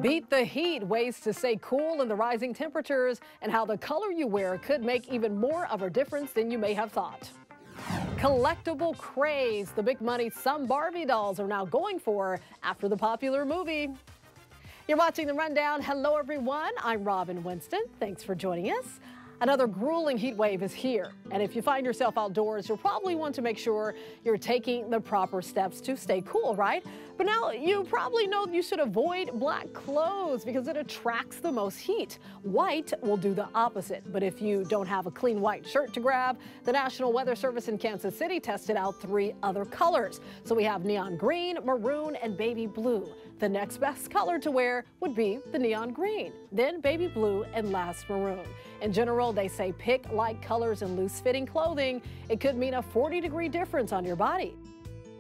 Beat the heat, ways to stay cool in the rising temperatures, and how the color you wear could make even more of a difference than you may have thought. Collectible craze, the big money some Barbie dolls are now going for after the popular movie. You're watching The Rundown. Hello, everyone. I'm Robin Winston. Thanks for joining us. Another grueling heat wave is here, and if you find yourself outdoors, you'll probably want to make sure you're taking the proper steps to stay cool, right? But now you probably know you should avoid black clothes because it attracts the most heat. White will do the opposite, but if you don't have a clean white shirt to grab, the National Weather Service in Kansas City tested out 3 other colors. So we have neon green, maroon, and baby blue. The next best color to wear would be the neon green, then baby blue, and last maroon. In general, they say pick light colors and loose-fitting clothing. It could mean a 40-degree difference on your body.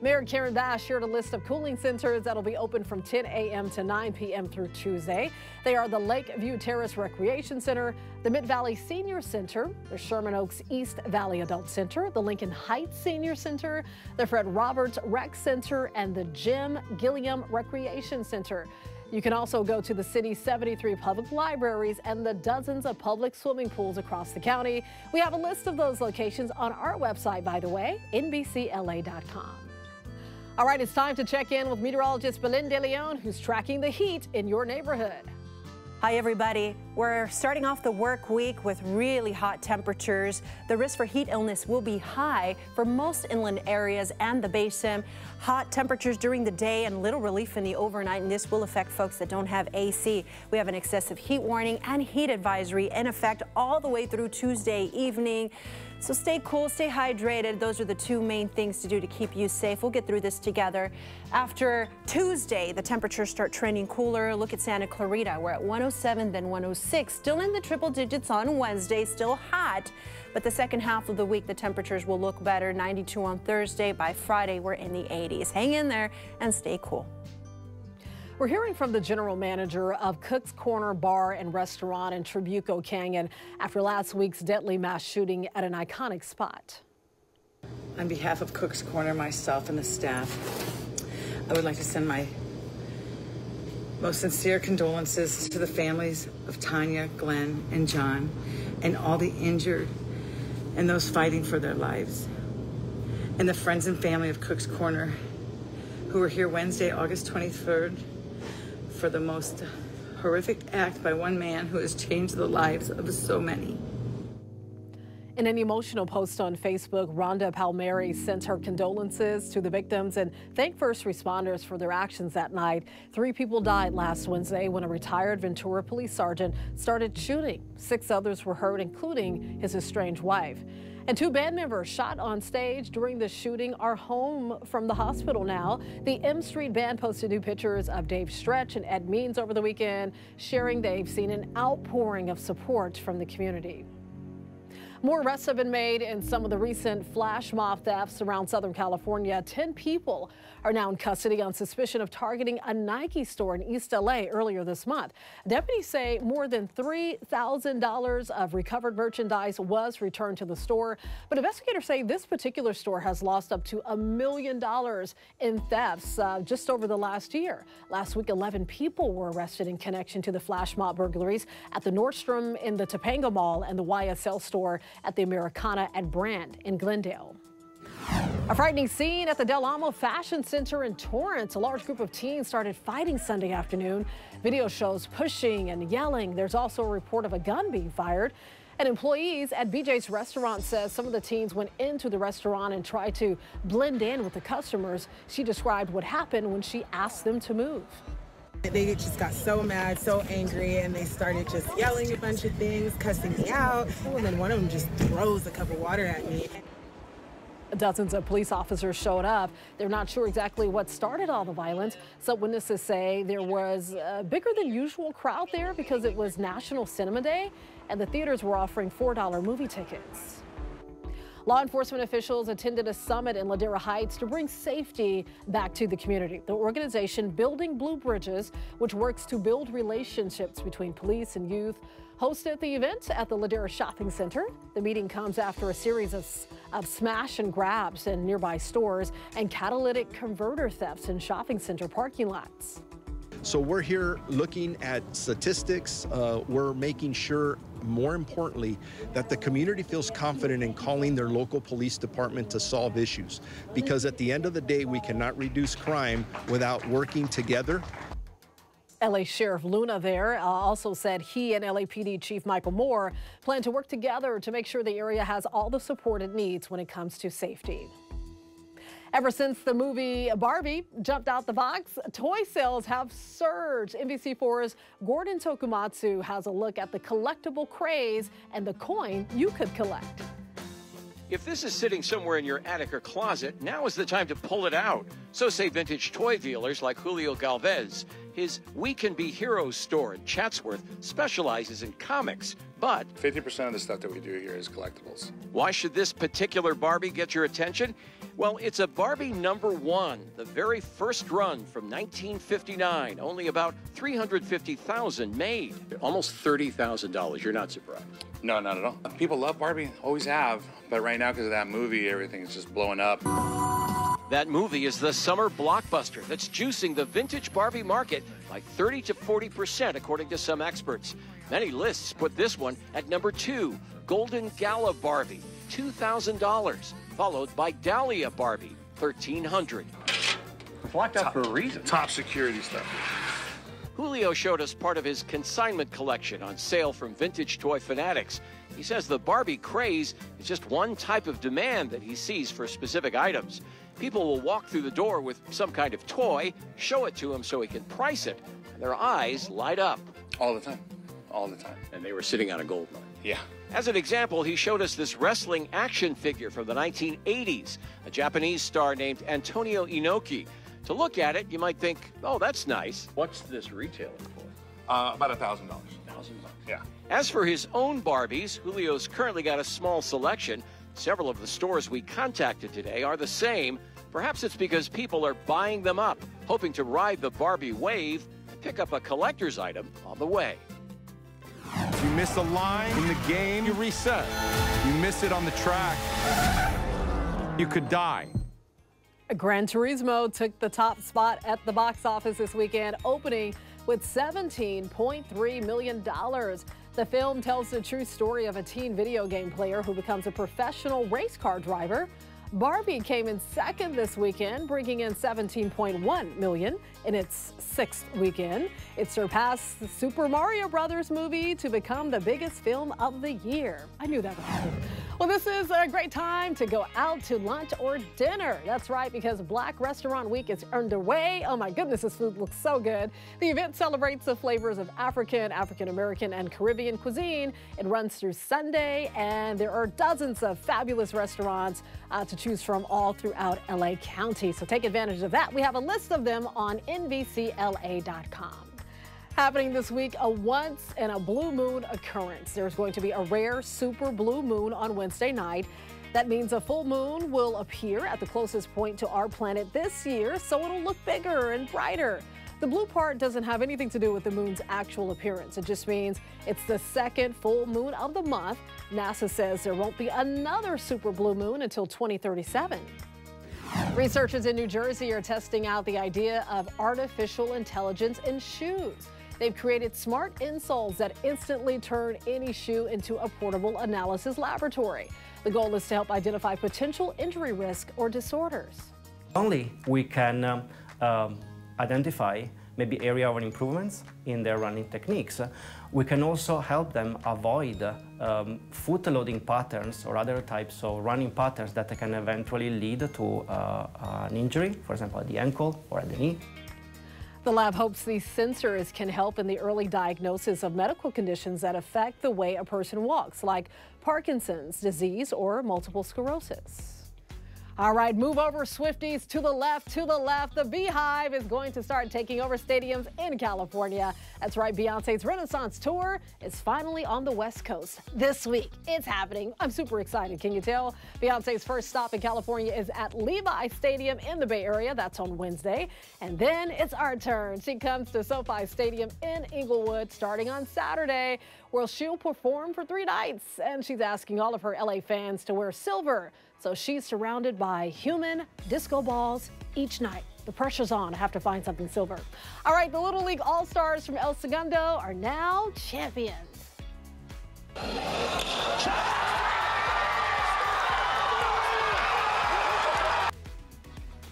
Mayor Karen Bass shared a list of cooling centers that'll be open from 10 a.m. to 9 p.m. through Tuesday. They are the Lakeview Terrace Recreation Center, the Mid-Valley Senior Center, the Sherman Oaks East Valley Adult Center, the Lincoln Heights Senior Center, the Fred Roberts Rec Center, and the Jim Gilliam Recreation Center. You can also go to the city's 73 public libraries and the dozens of public swimming pools across the county. We have a list of those locations on our website, by the way, NBCLA.com. All right, it's time to check in with meteorologist Belen De Leon, who's tracking the heat in your neighborhood. Hi, everybody. We're starting off the work week with really hot temperatures. The risk for heat illness will be high for most inland areas and the basin. Hot temperatures during the day and little relief in the overnight, and this will affect folks that don't have AC. We have an excessive heat warning and heat advisory in effect all the way through Tuesday evening. So stay cool, stay hydrated. Those are the 2 main things to do to keep you safe. We'll get through this together. After Tuesday, the temperatures start trending cooler. Look at Santa Clarita. We're at 107, then 106. Still in the triple digits on Wednesday, still hot. But the second half of the week, the temperatures will look better. 92 on Thursday. By Friday, we're in the 80s. Hang in there and stay cool. We're hearing from the general manager of Cook's Corner Bar and Restaurant in Trabuco Canyon after last week's deadly mass shooting at an iconic spot. On behalf of Cook's Corner, myself and the staff, I would like to send my most sincere condolences to the families of Tanya, Glenn, and John, and all the injured and those fighting for their lives, and the friends and family of Cook's Corner who were here Wednesday, August 23rd, for the most horrific act by one man who has changed the lives of so many. In an emotional post on Facebook, Rhonda Palmieri sent her condolences to the victims and thanked first responders for their actions that night. 3 people died last Wednesday when a retired Ventura police sergeant started shooting. 6 others were hurt, including his estranged wife. And 2 band members shot on stage during the shooting are home from the hospital now. The M Street Band posted new pictures of Dave Stretch and Ed Means over the weekend, sharing they've seen an outpouring of support from the community. More arrests have been made in some of the recent flash mob thefts around Southern California. 10 people are now in custody on suspicion of targeting a Nike store in East LA earlier this month. Deputies say more than $3,000 of recovered merchandise was returned to the store, but investigators say this particular store has lost up to $1 million in thefts just over the last year. Last week, 11 people were arrested in connection to the flash mob burglaries at the Nordstrom in the Topanga Mall and the YSL store at the Americana at Brand in Glendale. A frightening scene at the Del Amo Fashion Center in Torrance. A large group of teens started fighting Sunday afternoon. Video shows pushing and yelling. There's also a report of a gun being fired. And employees at BJ's restaurant says some of the teens went into the restaurant and tried to blend in with the customers. She described what happened when she asked them to move. They just got so mad, so angry, and they started just yelling a bunch of things, cussing me out, and then one of them just throws a cup of water at me. Dozens of police officers showed up. They're not sure exactly what started all the violence. Some witnesses say there was a bigger than usual crowd there because it was National Cinema Day and the theaters were offering $4 movie tickets. Law enforcement officials attended a summit in Ladera Heights to bring safety back to the community. The organization Building Blue Bridges, which works to build relationships between police and youth, hosted the event at the Ladera Shopping Center. The meeting comes after a series of smash and grabs in nearby stores and catalytic converter thefts in shopping center parking lots. So we're here looking at statistics. We're making sure, more importantly, that the community feels confident in calling their local police department to solve issues. Because at the end of the day, we cannot reduce crime without working together. LA Sheriff Luna there also said he and LAPD Chief Michael Moore plan to work together to make sure the area has all the support it needs when it comes to safety. Ever since the movie Barbie jumped out the box, toy sales have surged. NBC4's Gordon Tokumatsu has a look at the collectible craze and the coin you could collect. If this is sitting somewhere in your attic or closet, now is the time to pull it out. So say vintage toy dealers like Julio Galvez. His We Can Be Heroes store in Chatsworth specializes in comics, but 50% of the stuff that we do here is collectibles. Why should this particular Barbie get your attention? Well, it's a Barbie #1, the very first run from 1959. Only about 350,000 made. Almost $30,000. You're not surprised? No, not at all. People love Barbie, always have. But right now, because of that movie, everything is just blowing up. That movie is the summer blockbuster that's juicing the vintage Barbie market by 30 to 40%, according to some experts. Many lists put this one at #2, Golden Gala Barbie, $2,000, followed by Dahlia Barbie, $1,300. It's locked up for a reason. Top security stuff. Julio showed us part of his consignment collection on sale from Vintage Toy Fanatics. He says the Barbie craze is just one type of demand that he sees for specific items. People will walk through the door with some kind of toy, show it to him so he can price it, and their eyes light up. All the time. All the time. And they were sitting on a gold mine. Yeah. As an example, he showed us this wrestling action figure from the 1980s, a Japanese star named Antonio Inoki. To look at it, you might think, oh, that's nice. What's this retailing for? About $1,000. $1,000. Yeah. As for his own Barbies, Julio's currently got a small selection. Several of the stores we contacted today are the same. Perhaps it's because people are buying them up, hoping to ride the Barbie wave and pick up a collector's item on the way. If you miss a line in the game, you reset. You miss it on the track, you could die. Gran Turismo took the top spot at the box office this weekend, opening with $17.3 million. The film tells the true story of a teen video game player who becomes a professional race car driver. Barbie came in second this weekend, bringing in $17.1 million in its sixth weekend. It surpassed the Super Mario Brothers movie to become the biggest film of the year. I knew that would happen. Well, this is a great time to go out to lunch or dinner. That's right, because Black Restaurant Week is underway. Oh my goodness, this food looks so good. The event celebrates the flavors of African, African-American, and Caribbean cuisine. It runs through Sunday, and there are dozens of fabulous restaurants to choose from all throughout LA County. So take advantage of that. We have a list of them on NBCLA.com. Happening this week, a once in a blue moon occurrence. There's going to be a rare super blue moon on Wednesday night. That means a full moon will appear at the closest point to our planet this year, so it'll look bigger and brighter. The blue part doesn't have anything to do with the moon's actual appearance. It just means it's the second full moon of the month. NASA says there won't be another super blue moon until 2037. Researchers in New Jersey are testing out the idea of artificial intelligence in shoes. They've created smart insoles that instantly turn any shoe into a portable analysis laboratory. The goal is to help identify potential injury risk or disorders. Only we can identify maybe area of improvements in their running techniques. We can also help them avoid foot loading patterns or other types of running patterns that can eventually lead to an injury, for example, at the ankle or at the knee. The lab hopes these sensors can help in the early diagnosis of medical conditions that affect the way a person walks, like Parkinson's disease or multiple sclerosis. All right, move over, Swifties, to the left, to the left. The Beehive is going to start taking over stadiums in California. That's right, Beyonce's Renaissance Tour is finally on the West Coast this week. It's happening. I'm super excited, can you tell? Beyonce's first stop in California is at Levi Stadium in the Bay Area. That's on Wednesday. And then it's our turn. She comes to SoFi Stadium in Inglewood starting on Saturday, where she'll perform for 3 nights. And she's asking all of her LA fans to wear silver, so she's surrounded by human disco balls each night. The pressure's on. I have to find something silver. All right, the Little League All-Stars from El Segundo are now champions.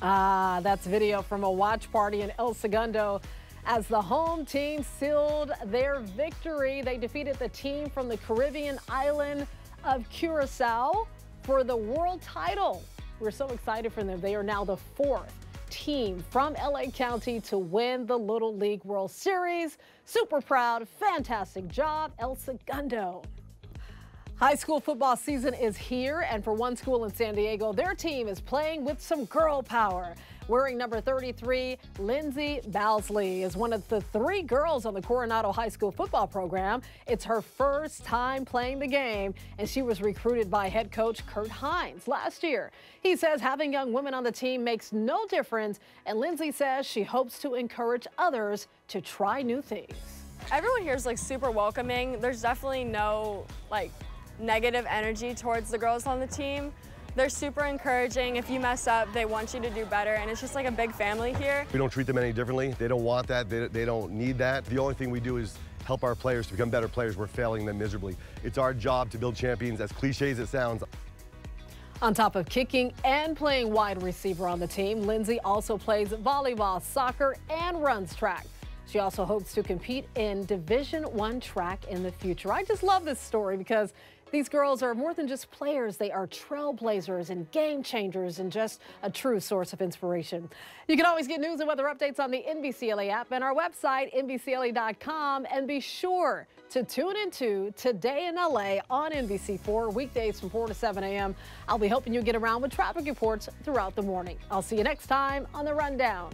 That's video from a watch party in El Segundo as the home team sealed their victory. They defeated the team from the Caribbean island of Curacao for the world title. We're so excited for them. They are now the 4th team from LA County to win the Little League World Series. Super proud. Fantastic job, El Segundo. High school football season is here, and for one school in San Diego, their team is playing with some girl power. Wearing number 33, Lindsay Bowsley is one of the 3 girls on the Coronado High School football program. It's her first time playing the game, and she was recruited by head coach Kurt Hines last year. He says having young women on the team makes no difference, and Lindsay says she hopes to encourage others to try new things. Everyone here is super welcoming. There's definitely no negative energy towards the girls on the team. They're super encouraging. If you mess up, they want you to do better, and it's just like a big family here. We don't treat them any differently. They don't want that. They don't need that. The only thing we do is help our players to become better players. We're failing them miserably. It's our job to build champions, as cliche as it sounds. On top of kicking and playing wide receiver on the team, Lindsay also plays volleyball, soccer, and runs track. She also hopes to compete in Division I track in the future. I just love this story because these girls are more than just players. They are trailblazers and game changers and just a true source of inspiration. You can always get news and weather updates on the NBCLA app and our website, NBCLA.com. And be sure to tune into Today in LA on NBC4, weekdays from 4 to 7 a.m. I'll be helping you get around with traffic reports throughout the morning. I'll see you next time on The Rundown.